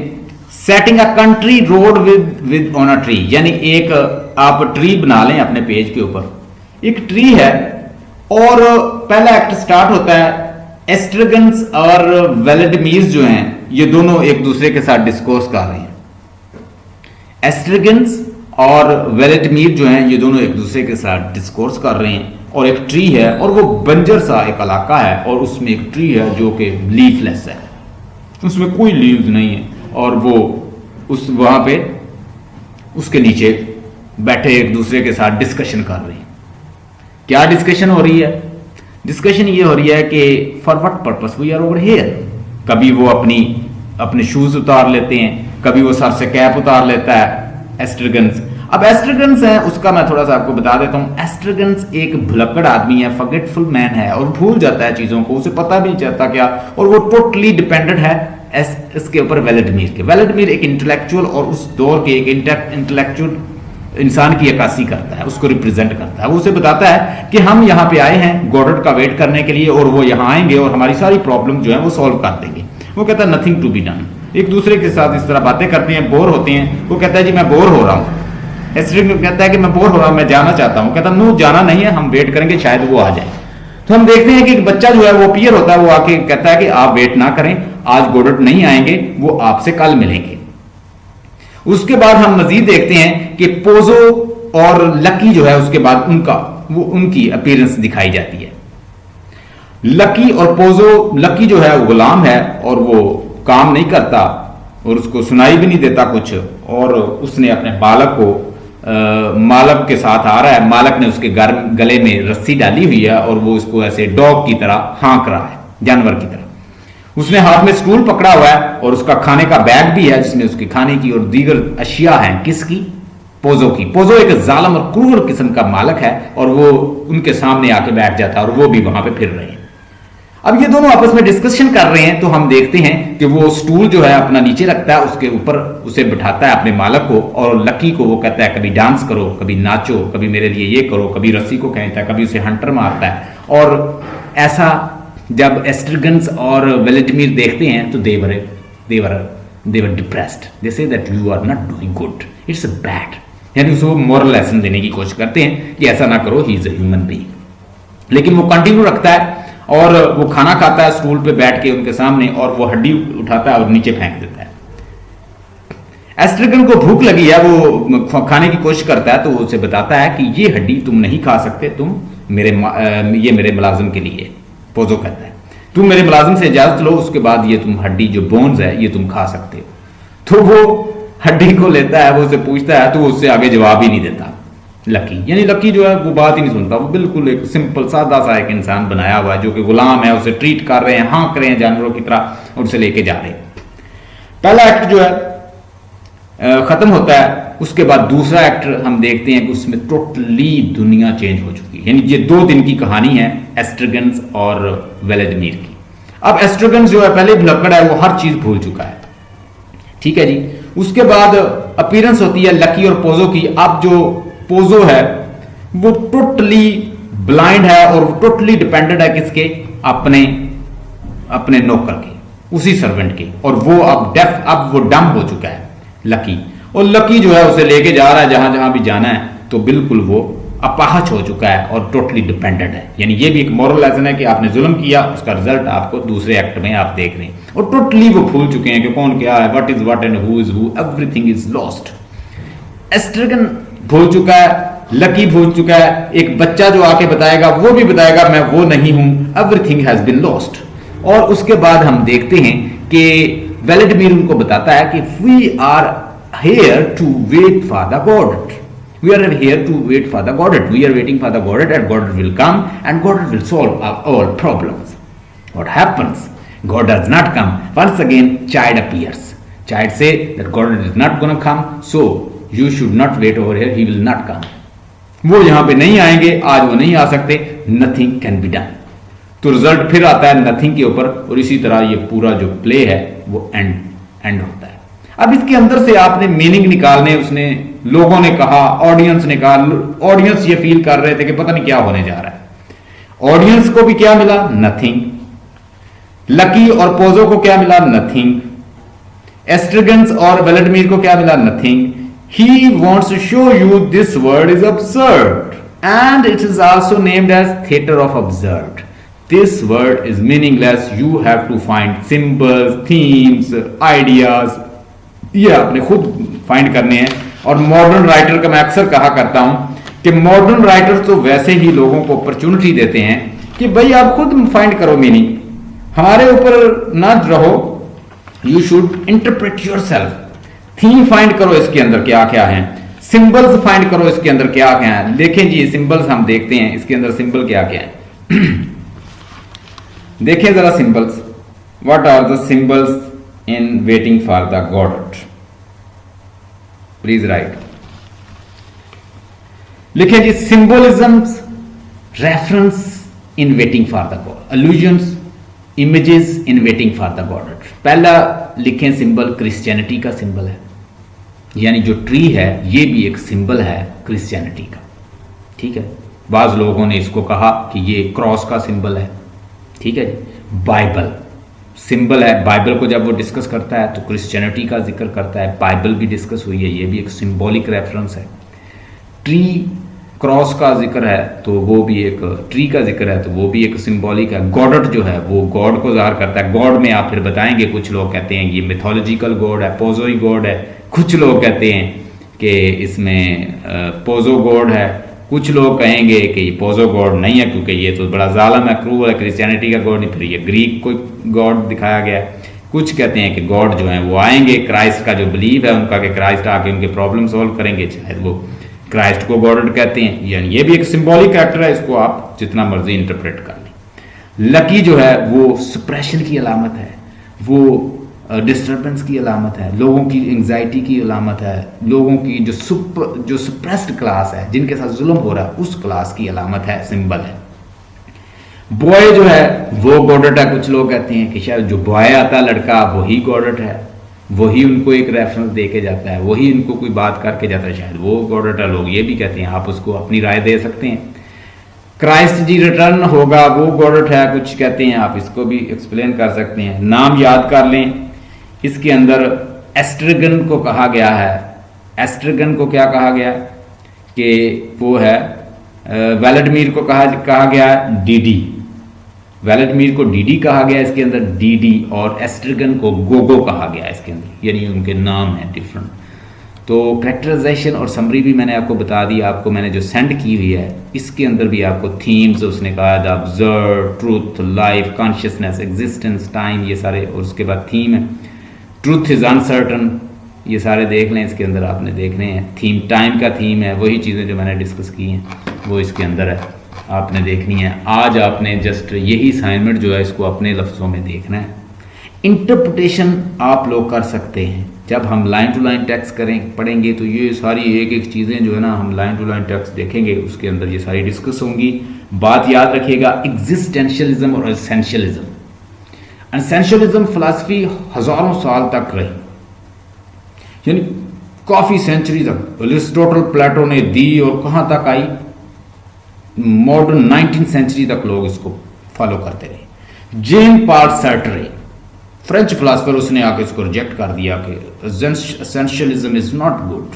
Setting a country road with on a tree, यानी एक आप ट्री बना लें अपने पेज के ऊपर, एक ट्री है और पहला एक्ट स्टार्ट होता है, एस्ट्रगन्स और व्लादिमीर जो हैं ये दोनों एक दूसरे के साथ डिस्कोर्स कर रहे हैं। एस्ट्रगन्स और व्लादिमीर जो हैं ये दोनों एक दूसरे के साथ डिस्कोर्स कर रहे हैं, और एक ट्री है और वो बंजर सा एक इलाका है, और उसमें एक ट्री है जो कि लीफलेस है, उसमें कोई लीव्स नहीं है, और वो वहां पे उसके नीचे बैठे एक दूसरे के साथ डिस्कशन कर रहे हैं। क्या डिस्कशन हो रही है? डिस्कशन ये हो रही है कि for what purpose we are over here. कभी वो अपने शूज उतार लेते हैं, कभी वो सर से कैप उतार लेता है एस्ट्रगन्स। अब एस्ट्रगन्स है उसका मैं थोड़ा सा आपको बता देता हूं। एस्ट्रगन्स एक भुलक्कड़ आदमी है, फॉरगेटफुल मैन है, और भूल जाता है चीजों को, उसे पता भी नहीं चलता क्या, और वो टोटली डिपेंडेंट है इसके ऊपर व्लादिमीर के। व्लादिमीर एक इंटेलेक्चुअल और उस दौर के एक इंटेलेक्चुअल इंसान की अक्कासी करता है, उसको रिप्रेजेंट करता है। वो उसे बताता है कि हम यहाँ पे आए हैं गॉडेट का वेट करने के लिए, और वो यहाँ आएंगे और हमारी सारी प्रॉब्लम जो है वो सॉल्व कर देंगे। वो कहता है नथिंग टू बी डन। एक दूसरे के साथ इस तरह बातें करते हैं, बोर होते हैं। वो कहता है जी मैं बोर हो रहा हूँ। एस्ट्रिग कहता है कि मैं बोर हो रहा हूँ, मैं जाना चाहता हूँ। कहता नो जाना नहीं है, हम वेट करेंगे, शायद वो आ जाए। तो हम देखते हैं कि एक बच्चा जो है वो पियर होता है, वो आके कहता है कि आप वेट ना करें, आज गॉडेट नहीं आएंगे, वो आपसे कल मिलेंगे। उसके बाद हम मजीद देखते हैं कि पोजो और लकी जो है उसके बाद उनकी अपीयरेंस दिखाई जाती है। लकी और पोजो, लकी जो है वो गुलाम है और वो काम नहीं करता और उसको सुनाई भी नहीं देता कुछ, और उसने अपने बालक को मालक के साथ आ रहा है। मालक ने उसके गले में रस्सी डाली हुई है और वो उसको ऐसे डॉग की तरह हाँक रहा है, जानवर की तरह। उसने हाथ में स्टूल पकड़ा हुआ है और उसका खाने का बैग भी है जिसमें उसके खाने की और दीगर अशिया हैं। किसकी? पोजो एक जालम और क्रूर किस्म का मालक है और वो उनके सामने आके बैठ जाता है और वो भी वहां पे फिर रहे हैं। अब ये दोनों आपस में डिस्कशन कर रहे हैं तो हम देखते हैं कि वो स्टूल जो है अपना नीचे रखता है, उसके ऊपर उसे बिठाता है अपने मालक को, और लकी को वो कहता है कभी डांस करो, कभी नाचो, कभी मेरे लिए ये करो, कभी रस्सी को खींचता है, कभी उसे हंटर मारता है। और ऐसा जब एस्ट्रगन्स और वेलेडिमिर देखते हैं तो देवर depressed, they say that you are not doing good, it's bad, यानी उसको मोरल लेसन देने की कोशिश करते हैं कि ऐसा ना करो, he is a human being. लेकिन वो कंटिन्यू रखता है और वो खाना खाता है स्टूल पे बैठ के उनके सामने, और वो हड्डी उठाता है और नीचे फेंक देता है। एस्ट्रगन को भूख लगी है, वो खाने की कोशिश करता है तो वो उसे बताता है कि ये हड्डी तुम नहीं खा सकते, तुम ये मेरे मुलाजिम के लिए। पोजो कहता है तुम मेरे मुलाजिम से इजाजत लो, उसके बाद ये तुम हड्डी जो बोन्स है ये तुम खा सकते हो। तो वो हड्डी को लेता है, वो उसे पूछता है तो वो उससे आगे जवाब ही नहीं देता लकी, यानी लकी जो है वो बात ही नहीं सुनता, वो बिल्कुल एक सिंपल सादा सा एक इंसान बनाया हुआ है जो कि गुलाम है, उसे ट्रीट कर रहे हैं, हाँक रहे हैं जानवरों की तरह और उसे लेके जा रहे हैं। पहला एक्ट जो है खत्म होता है, उसके बाद दूसरा एक्ट हम देखते हैं कि उसमें टोटली दुनिया चेंज हो चुकी है। यानी ये 2 दिन की कहानी है एस्ट्रगन्स और वेलेडिमिर की। अब एस्ट्रगन्स जो है पहले भुलक्कड़ है, वो हर चीज भूल चुका है, ठीक है जी। उसके बाद अपीयरेंस होती है लकी और पोजो की। अब जो पोजो है वो टोटली ब्लाइंड है और टोटली डिपेंडेंट है किसके, अपने नौकर के, उसी सर्वेंट के, और वो अब वो डम हो चुका है लकी। और लकी जो है उसे लेके जा रहा है जहां जहां भी जाना है, तो बिल्कुल वो अपाहज हो चुका है और टोटली डिपेंडेंट है। यानी ये भी एक मॉरल लेसन है कि आपने जुल्म किया, उसका रिजल्ट आपको दूसरे एक्ट में आप देख रहे हैं। और टोटली वो भूल चुके हैं कि कौन क्या है, what is what and who is who, everything is lost. Estragon भूल चुका है, लकी भूल चुका है, एक बच्चा जो आके बताएगा वो भी बताएगा मैं वो नहीं हूं, एवरीथिंग हैज बीन लॉस्ट। और उसके बाद हम देखते हैं कि वेलेडिमिर उनको बताता है कि we are here to wait for the Godhead. We are here to wait for the Godhead. We are waiting for the Godhead, and Godhead will come, and Godhead will solve all problems. What happens? God does not come. Once again, child appears. Child say that Godhead is not going to come, so you should not wait over here. He will not come. वो यहाँ पे नहीं आएंगे, आज वो नहीं आ सकते. Nothing can be done. तो रिजल्ट फिर आता है नथिंग के ऊपर, और इसी तरह ये पूरा जो प्ले है वो एंड होता है। अब इसके अंदर से आपने मीनिंग निकालने, उसने लोगों ने कहा, ऑडियंस ने कहा, ऑडियंस ये फील कर रहे थे कि पता नहीं क्या होने जा रहा है। ऑडियंस को भी क्या मिला, नथिंग। लकी और पोजो को क्या मिला, नथिंग। एस्ट्रगन्स और वेलेडिमिर को क्या मिला, nothing. He wants to show you this world is absurd and it is also named as theater of absurd. This word is meaningless. You have to find symbols, themes, ideas. ये आपने खुद find करने हैं। और modern writer का मैं अक्सर कहा करता हूं कि मॉडर्न राइटर्स तो वैसे ही लोगों को अपॉर्चुनिटी देते हैं कि भाई आप खुद फाइंड करो मीनिंग, हमारे ऊपर ना रहो, you should interpret yourself. Theme find करो इसके अंदर क्या क्या है, सिंबल्स फाइंड करो इसके अंदर क्या क्या है। देखें जी, सिंबल्स हम देखते हैं इसके अंदर सिंबल क्या क्या है। देखें जरा symbols, what are the symbols in waiting for the Godhead? Please write. लिखें जी, symbolisms, reference in waiting for the God, allusions, images in waiting for the Godhead. पहला लिखें सिंबल क्रिश्चियनिटी का सिंबल है, यानी जो ट्री है ये भी एक सिंबल है क्रिश्चियनिटी का, ठीक है। बाज लोगों ने इसको कहा कि ये क्रॉस का सिंबल है, ठीक है। बाइबल सिंबल है, बाइबल को जब वो डिस्कस करता है तो क्रिश्चियनिटी का जिक्र करता है, बाइबल भी डिस्कस हुई है, ये भी एक सिंबॉलिक रेफरेंस है। ट्री क्रॉस का जिक्र है तो वो भी एक, ट्री का जिक्र है तो वो भी एक सिंबॉलिक है। गॉडेड जो है वो गॉड को ज़ाहिर करता है। गॉड में आप फिर बताएंगे, कुछ लोग कहते हैं ये मिथोलॉजिकल गॉड है, पोजो ही गॉड है, कुछ लोग कहते हैं कि इसमें पोजो गॉड है, कुछ लोग कहेंगे कि ये पोजो गॉड नहीं है क्योंकि ये तो बड़ा जालिम है, क्रूर है, क्रिश्चियनिटी का गॉड नहीं, फिर ये ग्रीक को गॉड दिखाया गया है। कुछ कहते हैं कि गॉड जो है वो आएंगे, क्राइस्ट का जो बिलीव है उनका कि क्राइस्ट आके उनके प्रॉब्लम सॉल्व करेंगे, शायद वो क्राइस्ट को गॉड कहते हैं। यानी ये भी एक सिंबॉलिक कैरेक्टर है, इसको आप जितना मर्जी इंटरप्रेट कर लें। लकी जो है वो सप्रेशन की अलामत है, वो डिस्टर्बेंस की अलामत है, लोगों की एंग्जाइटी की अलामत है, लोगों की जो सप्रेस्ड क्लास है, जिनके साथ जुल्म हो रहा है, उस क्लास की अलामत है, सिंबल है। बॉय जो है वो गॉडेट है। कुछ लोग कहते हैं कि शायद जो बॉय आता है लड़का वही गॉडेट है, वही उनको एक रेफरेंस दे के जाता है, वही उनको कोई बात करके जाता है, शायद वो गॉडेट है। लोग ये भी कहते हैं, आप उसको अपनी राय दे सकते हैं। क्राइस्ट जी रिटर्न होगा वो गॉडेट है, कुछ कहते हैं, आप इसको भी एक्सप्लेन कर सकते हैं। नाम याद कर लें, इसके अंदर एस्ट्रगन को कहा गया है। एस्ट्रगन को क्या कहा गया कि वो है वेलेडमीर को कहा गया डीडी, वेलेडमीर को डीडी कहा गया इसके अंदर, डीडी, और एस्ट्रगन को गोगो कहा गया इसके अंदर, यानी उनके नाम है डिफरेंट। तो कैरेक्टराइजेशन और समरी भी मैंने आपको बता दी, आपको मैंने जो सेंड की हुई है इसके अंदर भी आपको थीम्स उसने कहा था, observe, truth, life, consciousness, existence, time, ये सारे, और उसके बाद थीम है ट्रूथ इज अनसर्टन, ये सारे देख लें, इसके अंदर आपने देखने हैं। थीम टाइम का थीम है, वही चीज़ें जो मैंने डिस्कस की हैं वो इसके अंदर है, आपने देखनी है। आज आपने जस्ट यही असाइनमेंट जो है इसको अपने लफ्ज़ों में देखना है। इंटरप्रिटेशन आप लोग कर सकते हैं, जब हम लाइन टू लाइन टेक्स्ट पढ़ेंगे तो ये सारी एक एक चीज़ें जो है ना, हम लाइन टू लाइन टेक्स्ट देखेंगे, उसके अंदर ये सारी डिस्कस होंगी। बात याद रखिएगा, एग्जिस्टेंशियलिज्म और एसेंशियलिज्म। एसेंशियलिज्म फिलॉसफी हजारों साल तक रही, यानी काफ़ी सेंचुरी तक अरिस्टोटल, प्लेटो ने दी, और कहाँ तक आई, मॉडर्न 19th सेंचुरी तक लोग इसको फॉलो करते रहे। Jean Paul Sartre, French philosopher, उसने आके इसको रिजेक्ट कर दिया कि essentialism is not good,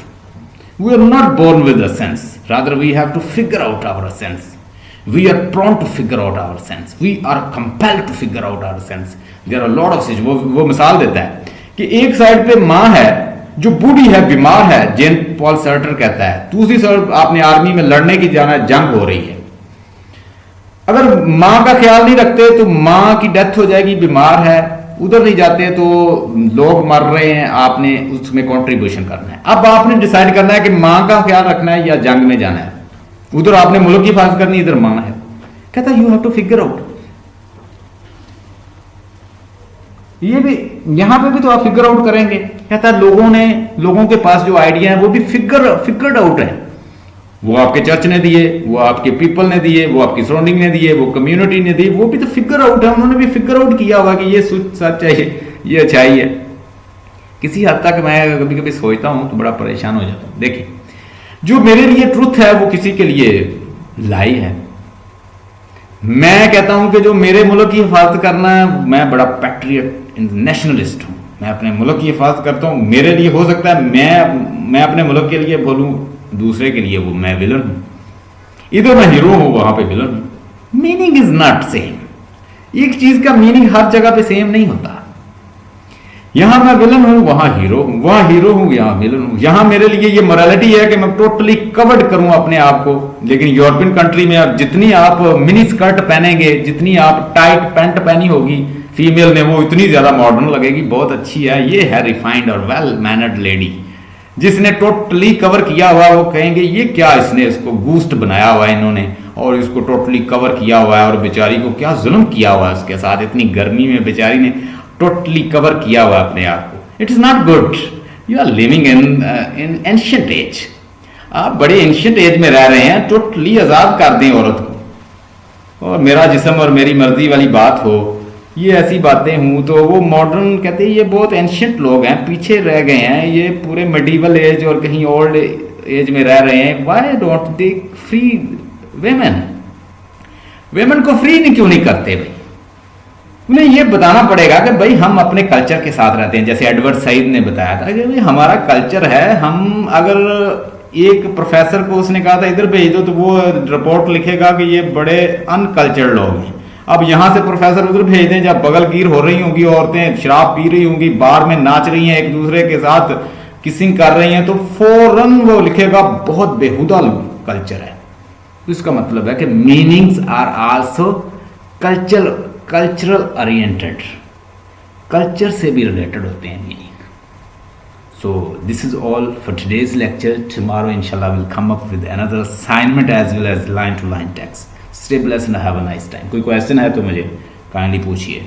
we are not born with a sense, rather we have to figure out our sense, we are prone to figure out our sense, we are compelled to figure out our sense. There are lot of such, वो मिसाल देता है कि एक side पे माँ है जो बूढ़ी है, बीमार है, जेन पॉल सार्टर कहता है, दूसरी साइड आपने आर्मी में लड़ने की जाना, जंग हो रही है, अगर माँ का ख्याल नहीं रखते तो माँ की डेथ हो जाएगी, बीमार है, उधर नहीं जाते तो लोग मर रहे हैं, आपने उसमें कंट्रीब्यूशन करना है। अब आपने डिसाइड करना है कि माँ का ख्याल रखना है या जंग में जाना है, उधर आपने मुल्क की हिफाजत करनी, इधर माँ है। कहता you have to figure out, ये भी यहां पे भी तो आप फिगर आउट करेंगे। कहता लोगों के पास जो आइडिया है वो भी फिगर्ड आउट है, वो आपके चर्च ने दिए, वो आपके पीपल ने दिए, वो आपकी सराउंडिंग ने दिए, वो कम्युनिटी ने दी, वो भी तो फिगर आउट है, उन्होंने भी फिगर आउट किया होगा कि ये सच है, ये अच्छाई है। किसी हद तक मैं कभी कभी सोचता हूं तो बड़ा परेशान हो जाता हूं। देखिए, जो मेरे लिए ट्रुथ है वो किसी के लिए लाई है। मैं कहता हूं कि जो मेरे मुल्क की हिफाजत करना है, मैं बड़ा पैट्रियट नेशनलिस्ट हूं, मैं अपने मुल्क की हिफाजत करता हूं। मेरे लिए हो सकता है मैं अपने मुल्क के लिए बोलूं, दूसरे के लिए वो मैं विलन हूं, इधर मैं हीरो हूं, वहां पे विलन हूं। मीनिंग इज नॉट सेम, एक चीज का मीनिंग हर जगह पे सेम नहीं होता। यहां मैं विलन हूं, वहां हीरो हूं, वहां हीरो हूं, यहां विलन हूं। यहां मेरे लिए ये मोरालिटी है कि मैं टोटली कवर्ड करूं अपने आप को, लेकिन यूरोपियन कंट्री में अब जितनी आप मिनी स्कर्ट पहनेंगे, जितनी आप टाइट पैंट पहनी होगी फीमेल ने, वो इतनी ज्यादा मॉडर्न लगेगी, बहुत अच्छी है, ये है रिफाइंड और वेल मैनर्ड लेडी। जिसने टोटली कवर किया हुआ वो कहेंगे ये क्या, इसने इसको बूस्ट बनाया हुआ है इन्होंने, और इसको टोटली कवर किया हुआ है, और बेचारी को क्या जुल्म किया हुआ है उसके साथ, इतनी गर्मी में बेचारी ने टोटली कवर किया हुआ अपने आप को। It is not good, you are living in ancient age, आप बड़े एंशिएंट एज में रह रहे हैं। टोटली आजाद कर दें औरत को, और मेरा जिस्म और मेरी मर्जी वाली बात हो, ये ऐसी बातें हूं तो वो मॉडर्न कहते हैं ये बहुत एंशिएंट लोग हैं, पीछे रह गए हैं, ये पूरे मेडिवल एज और कहीं ओल्ड एज में रह रहे हैं। Why don't they free women को फ्री नहीं क्यों नहीं करते भाई? उन्हें ये बताना पड़ेगा कि भाई हम अपने कल्चर के साथ रहते हैं। जैसे एडवर्ड सईद ने बताया था कि भाई हमारा कल्चर है, हम अगर एक प्रोफेसर को उसने कहा था इधर भेज दो तो वो रिपोर्ट लिखेगा कि ये बड़े अनकल्चर्ड लोग हैं। अब यहां से प्रोफेसर उधर भेज दें, जब बगलगीर हो रही होंगी औरतें, शराब पी रही होंगी, बार में नाच रही हैं, एक दूसरे के साथ किसिंग कर रही हैं, तो फौरन वो लिखेगा बहुत बेहुदा कल्चर है। तो इसका मतलब है कि meanings are also cultural oriented, culture से भी रिलेटेड होते हैं meaning. So this is all for today's lecture. Tomorrow इंशाल्लाह will come up with another assignment as well as line to line text. Stay blessed and have a nice time. कोई question है तो मुझे kindly पूछिए।